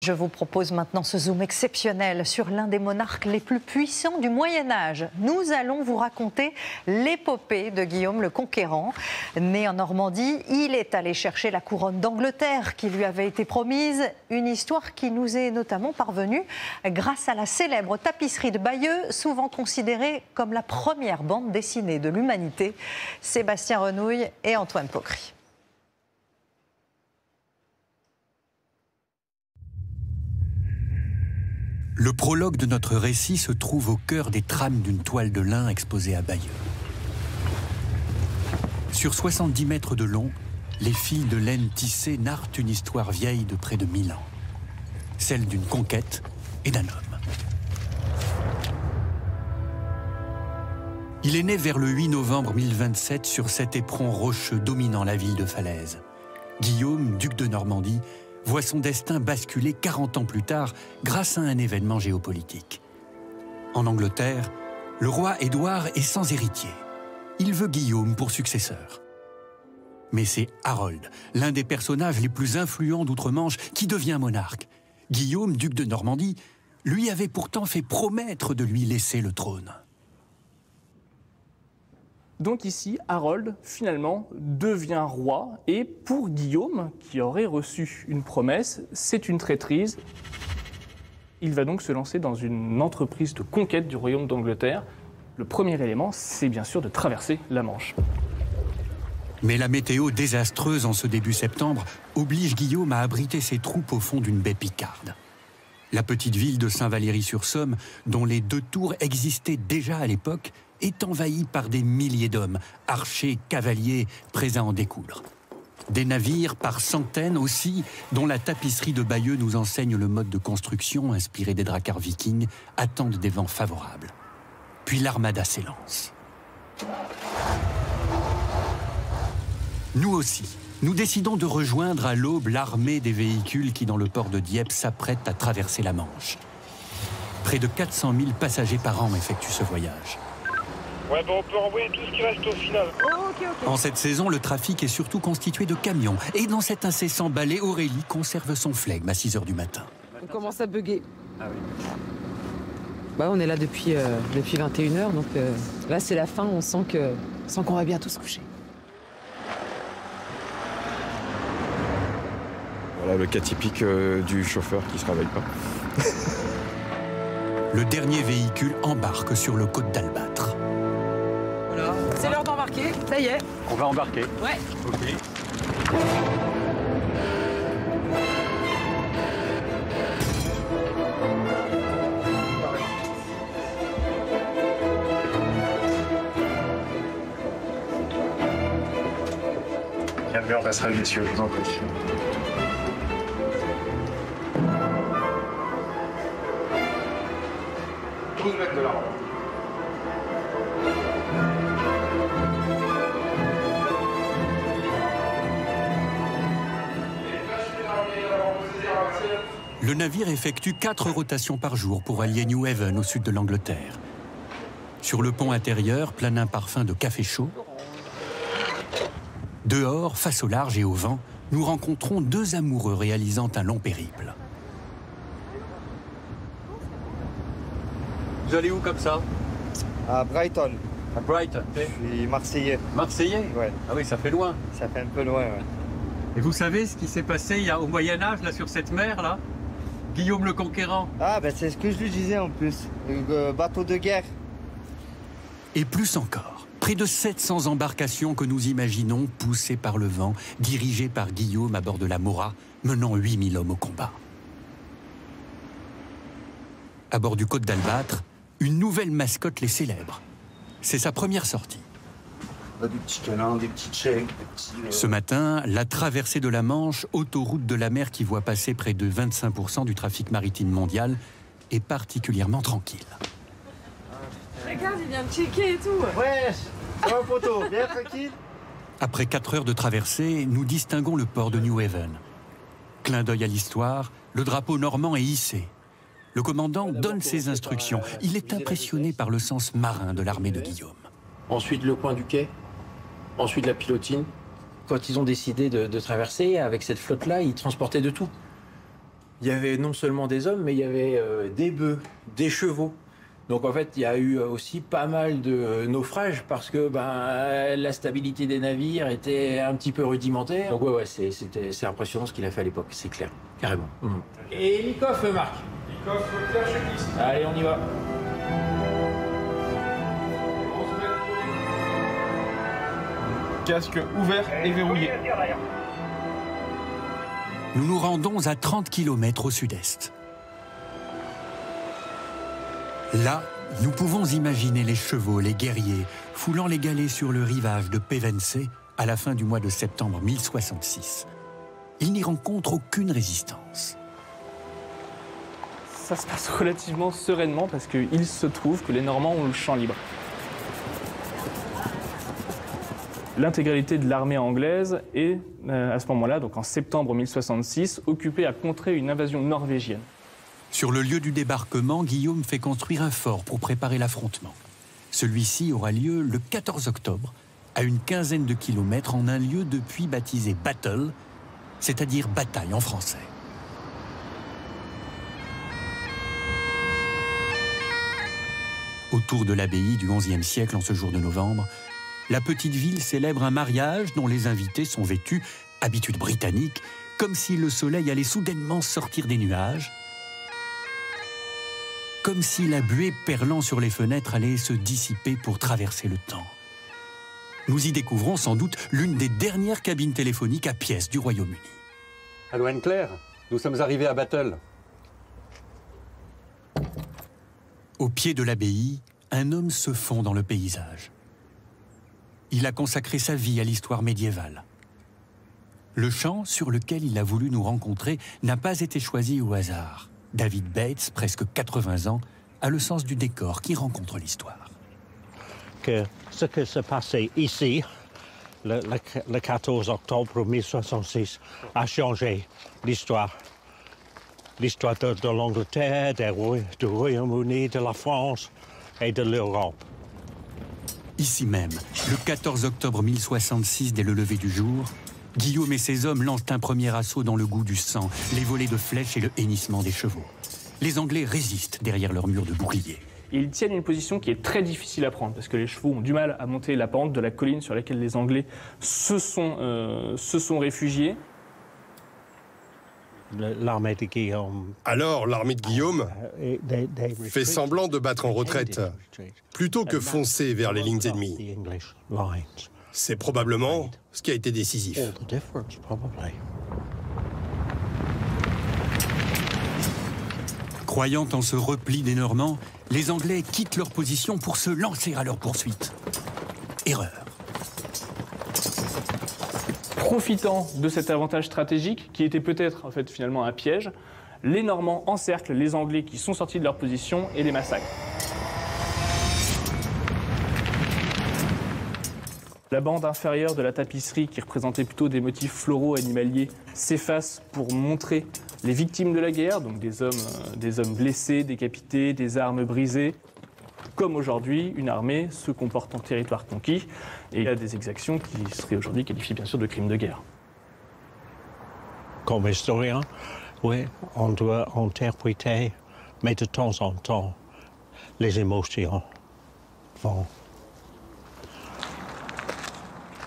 Je vous propose maintenant ce zoom exceptionnel sur l'un des monarques les plus puissants du Moyen-Âge. Nous allons vous raconter l'épopée de Guillaume le Conquérant. Né en Normandie, il est allé chercher la couronne d'Angleterre qui lui avait été promise. Une histoire qui nous est notamment parvenue grâce à la célèbre tapisserie de Bayeux, souvent considérée comme la première bande dessinée de l'humanité. Sébastien Renouille et Antoine Pocry. Le prologue de notre récit se trouve au cœur des trames d'une toile de lin exposée à Bayeux. Sur 70 mètres de long, les fils de laine tissée narrent une histoire vieille de près de 1000 ans. Celle d'une conquête et d'un homme. Il est né vers le 8 novembre 1027 sur cet éperon rocheux dominant la ville de Falaise. Guillaume, duc de Normandie, voit son destin basculer 40 ans plus tard grâce à un événement géopolitique. En Angleterre, le roi Édouard est sans héritier. Il veut Guillaume pour successeur. Mais c'est Harold, l'un des personnages les plus influents d'outre-Manche, qui devient monarque. Guillaume, duc de Normandie, lui avait pourtant fait promettre de lui laisser le trône. Donc ici, Harold, finalement, devient roi. Et pour Guillaume, qui aurait reçu une promesse, c'est une traîtrise. Il va donc se lancer dans une entreprise de conquête du royaume d'Angleterre. Le premier élément, c'est bien sûr de traverser la Manche. Mais la météo désastreuse en ce début septembre oblige Guillaume à abriter ses troupes au fond d'une baie picarde. La petite ville de Saint-Valery-sur-Somme, dont les 2 tours existaient déjà à l'époque, est envahie par des milliers d'hommes, archers, cavaliers, prêts à en découdre. Des navires par centaines aussi, dont la tapisserie de Bayeux nous enseigne le mode de construction inspiré des dracars vikings, attendent des vents favorables. Puis l'armada s'élance. Nous aussi, nous décidons de rejoindre à l'aube l'armée des véhicules qui, dans le port de Dieppe, s'apprêtent à traverser la Manche. Près de 400 000 passagers par an effectuent ce voyage. Ouais, bon, on peut envoyer tout ce qui reste au final. En cette saison, le trafic est surtout constitué de camions. Et dans cet incessant balai, Aurélie conserve son flegme à 6 h du matin. On commence à bugger. Ah oui. Bah, on est là depuis 21 h, donc là c'est la fin, on sent qu'on va bientôt se coucher. Voilà le cas typique du chauffeur qui se réveille pas. Le dernier véhicule embarque sur le côte d'Albâtre. Voilà, c'est l'heure d'embarquer, ça y est. On va embarquer. Ouais. Ok. Bienvenue en passerelle, messieurs, je vous en prie. De là. Le navire effectue 4 rotations par jour pour allier New Haven au sud de l'Angleterre. Sur le pont intérieur plane un parfum de café chaud. Dehors, face au large et au vent, nous rencontrons 2 amoureux réalisant un long périple. Vous allez où comme ça? À Brighton. À Brighton. Je suis Marseillais. Marseillais? Ouais. Ah oui, ça fait loin. Ça fait un peu loin, ouais. Et vous savez ce qui s'est passé au Moyen-Âge, là, sur cette mer, là? Guillaume le Conquérant. Ah, ben c'est ce que je lui disais en plus. Bateau de guerre. Et plus encore, près de 700 embarcations que nous imaginons poussées par le vent, dirigées par Guillaume à bord de la Mora, menant 8000 hommes au combat. À bord du côte d'Albâtre, une nouvelle mascotte les célèbre. C'est sa première sortie. Des petits câlins, des petites chaînes, des petits... Ce matin, la traversée de la Manche, autoroute de la mer qui voit passer près de 25% du trafic maritime mondial, est particulièrement tranquille. Regarde, il vient de checker et tout. Ouais, c'est une photo, bien tranquille. Après 4 heures de traversée, nous distinguons le port de New Haven. Clin d'œil à l'histoire, le drapeau normand est hissé. Le commandant donne ses instructions. Il est impressionné par le sens marin de l'armée de Guillaume. Ensuite, le coin du quai. Ensuite, la pilotine. Quand ils ont décidé de traverser, avec cette flotte-là, ils transportaient de tout. il y avait non seulement des hommes, mais il y avait des bœufs, des chevaux. Donc en fait, il y a eu aussi pas mal de naufrages parce que la stabilité des navires était un petit peu rudimentaire. Donc ouais, c'est impressionnant ce qu'il a fait à l'époque, c'est clair, carrément. Et Likoff, Marc. Likoff, clair checklist. Allez, on y va. Casque ouvert et verrouillé. Nous nous rendons à 30 km au sud-est. Là, nous pouvons imaginer les chevaux, les guerriers, foulant les galets sur le rivage de Pevensey à la fin du mois de septembre 1066. Ils n'y rencontrent aucune résistance. Ça se passe relativement sereinement parce qu'il se trouve que les Normands ont le champ libre. L'intégralité de l'armée anglaise est, à ce moment-là, donc en septembre 1066, occupée à contrer une invasion norvégienne. Sur le lieu du débarquement, Guillaume fait construire un fort pour préparer l'affrontement. Celui-ci aura lieu le 14 octobre, à une quinzaine de kilomètres, en un lieu depuis baptisé Battle, c'est-à-dire bataille en français. Autour de l'abbaye du XIe siècle, en ce jour de novembre, la petite ville célèbre un mariage dont les invités sont vêtus, habitude britannique, comme si le soleil allait soudainement sortir des nuages, comme si la buée perlant sur les fenêtres allait se dissiper pour traverser le temps. Nous y découvrons sans doute l'une des dernières cabines téléphoniques à pièces du Royaume-Uni. Allô Anne-Claire, nous sommes arrivés à Battle. Au pied de l'abbaye, un homme se fond dans le paysage. Il a consacré sa vie à l'histoire médiévale. Le champ sur lequel il a voulu nous rencontrer n'a pas été choisi au hasard. David Bates, presque 80 ans, a le sens du décor qui rencontre l'histoire. Que ce qui s'est passé ici, le 14 octobre 1066, a changé l'histoire. L'histoire de l'Angleterre, du Royaume-Uni, de la France et de l'Europe. Ici même, le 14 octobre 1066, dès le lever du jour, Guillaume et ses hommes lancent un premier assaut dans le goût du sang, les volées de flèches et le hennissement des chevaux. Les Anglais résistent derrière leur mur de boucliers. Ils tiennent une position qui est très difficile à prendre parce que les chevaux ont du mal à monter la pente de la colline sur laquelle les Anglais se sont réfugiés. L'armée de Guillaume. Alors, l'armée de Guillaume fait semblant de battre en retraite, plutôt que foncer vers les lignes ennemies. C'est probablement ce qui a été décisif. Croyant en ce repli des Normands, les Anglais quittent leur position pour se lancer à leur poursuite. Erreur. Profitant de cet avantage stratégique, qui était peut-être en fait finalement un piège, les Normands encerclent les Anglais qui sont sortis de leur position et les massacrent. La bande inférieure de la tapisserie, qui représentait plutôt des motifs floraux animaliers, s'efface pour montrer les victimes de la guerre, donc des hommes blessés, décapités, des armes brisées. Comme aujourd'hui, une armée se comporte en territoire conquis et il y a des exactions qui seraient aujourd'hui qualifiées bien sûr de crimes de guerre. Comme historien, oui, on doit interpréter, mais de temps en temps, les émotions vont.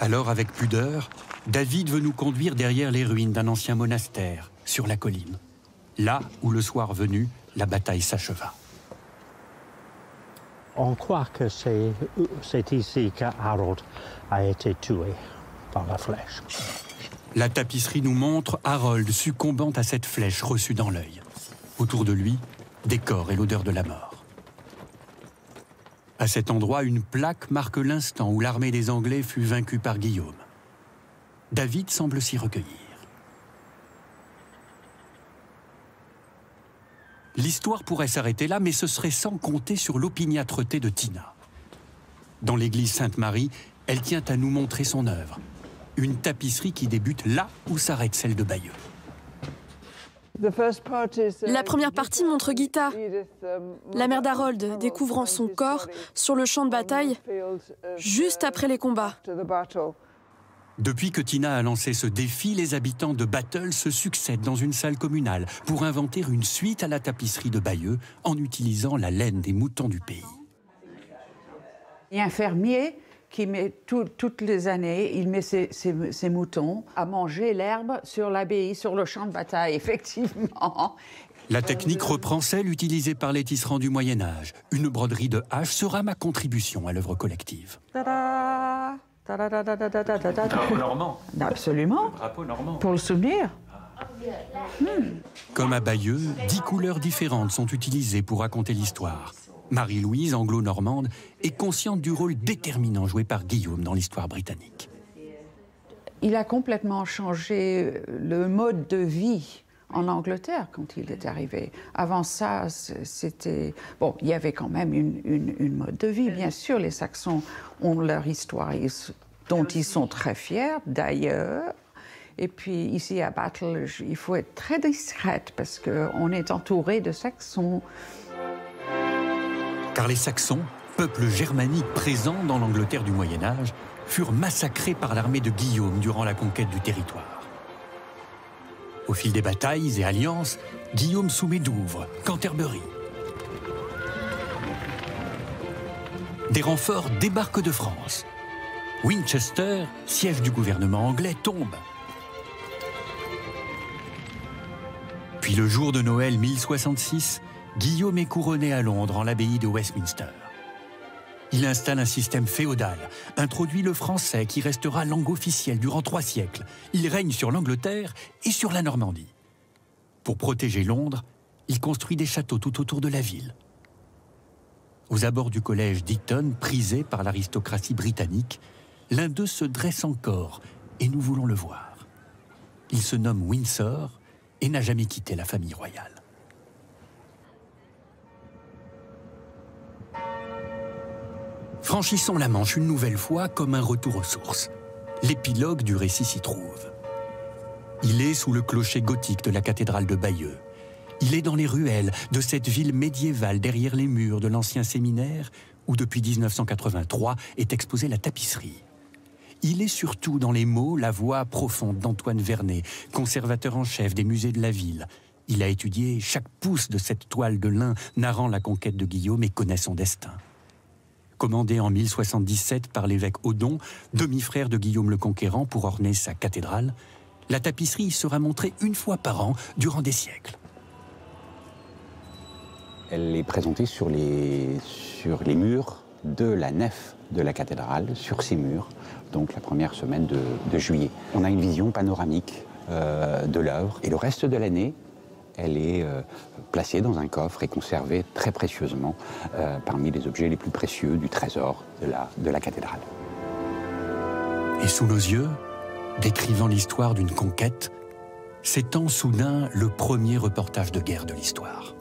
Alors, avec pudeur, David veut nous conduire derrière les ruines d'un ancien monastère, sur la colline, là où le soir venu, la bataille s'acheva. On croit que c'est ici qu'Harold a été tué par la flèche. La tapisserie nous montre Harold succombant à cette flèche reçue dans l'œil. Autour de lui, des corps et l'odeur de la mort. À cet endroit, une plaque marque l'instant où l'armée des Anglais fut vaincue par Guillaume. David semble s'y recueillir. L'histoire pourrait s'arrêter là, mais ce serait sans compter sur l'opiniâtreté de Tina. Dans l'église Sainte-Marie, elle tient à nous montrer son œuvre. Une tapisserie qui débute là où s'arrête celle de Bayeux. La première partie montre Gita, la mère d'Harold, découvrant son corps sur le champ de bataille juste après les combats. Depuis que Tina a lancé ce défi, les habitants de Battle se succèdent dans une salle communale pour inventer une suite à la tapisserie de Bayeux en utilisant la laine des moutons du pays. Il y a un fermier qui met toutes les années, il met ses moutons à manger l'herbe sur l'abbaye, sur le champ de bataille, effectivement. La technique reprend celle utilisée par les tisserands du Moyen-Âge. Une broderie de hache sera ma contribution à l'œuvre collective. Drapeau normand. Absolument. Drapeau normand. Pour le souvenir. Comme à Bayeux, 10 couleurs différentes sont utilisées pour raconter l'histoire. Marie-Louise, anglo-normande, est consciente du rôle déterminant joué par Guillaume dans l'histoire britannique. Il a complètement changé le mode de vie en Angleterre quand il est arrivé. Avant ça, c'était... Bon, il y avait quand même une mode de vie, bien sûr. Les Saxons ont leur histoire dont ils sont très fiers, d'ailleurs. Et puis ici à Battle, il faut être très discrète parce qu'on est entouré de Saxons. Car les Saxons, peuple germanique présent dans l'Angleterre du Moyen-Âge, furent massacrés par l'armée de Guillaume durant la conquête du territoire. Au fil des batailles et alliances, Guillaume soumet Douvres, Canterbury. Des renforts débarquent de France. Winchester, siège du gouvernement anglais, tombe. Puis le jour de Noël 1066, Guillaume est couronné à Londres en l'abbaye de Westminster. Il installe un système féodal, introduit le français qui restera langue officielle durant 3 siècles. Il règne sur l'Angleterre et sur la Normandie. Pour protéger Londres, il construit des châteaux tout autour de la ville. Aux abords du collège d'Eton, prisé par l'aristocratie britannique, l'un d'eux se dresse encore et nous voulons le voir. Il se nomme Windsor et n'a jamais quitté la famille royale. Franchissons la Manche une nouvelle fois comme un retour aux sources. L'épilogue du récit s'y trouve. Il est sous le clocher gothique de la cathédrale de Bayeux. Il est dans les ruelles de cette ville médiévale derrière les murs de l'ancien séminaire où depuis 1983 est exposée la tapisserie. Il est surtout dans les mots, la voix profonde d'Antoine Vernet, conservateur en chef des musées de la ville. Il a étudié chaque pouce de cette toile de lin narrant la conquête de Guillaume et connaît son destin. Commandé en 1077 par l'évêque Odon, demi-frère de Guillaume le Conquérant pour orner sa cathédrale, la tapisserie sera montrée une fois par an durant des siècles. Elle est présentée sur les murs de la nef de la cathédrale, sur ces murs, donc la première semaine de juillet. On a une vision panoramique de l'œuvre et le reste de l'année, elle est placée dans un coffre et conservée très précieusement parmi les objets les plus précieux du trésor de la cathédrale. Et sous nos yeux, décrivant l'histoire d'une conquête, s'étend soudain le premier reportage de guerre de l'histoire.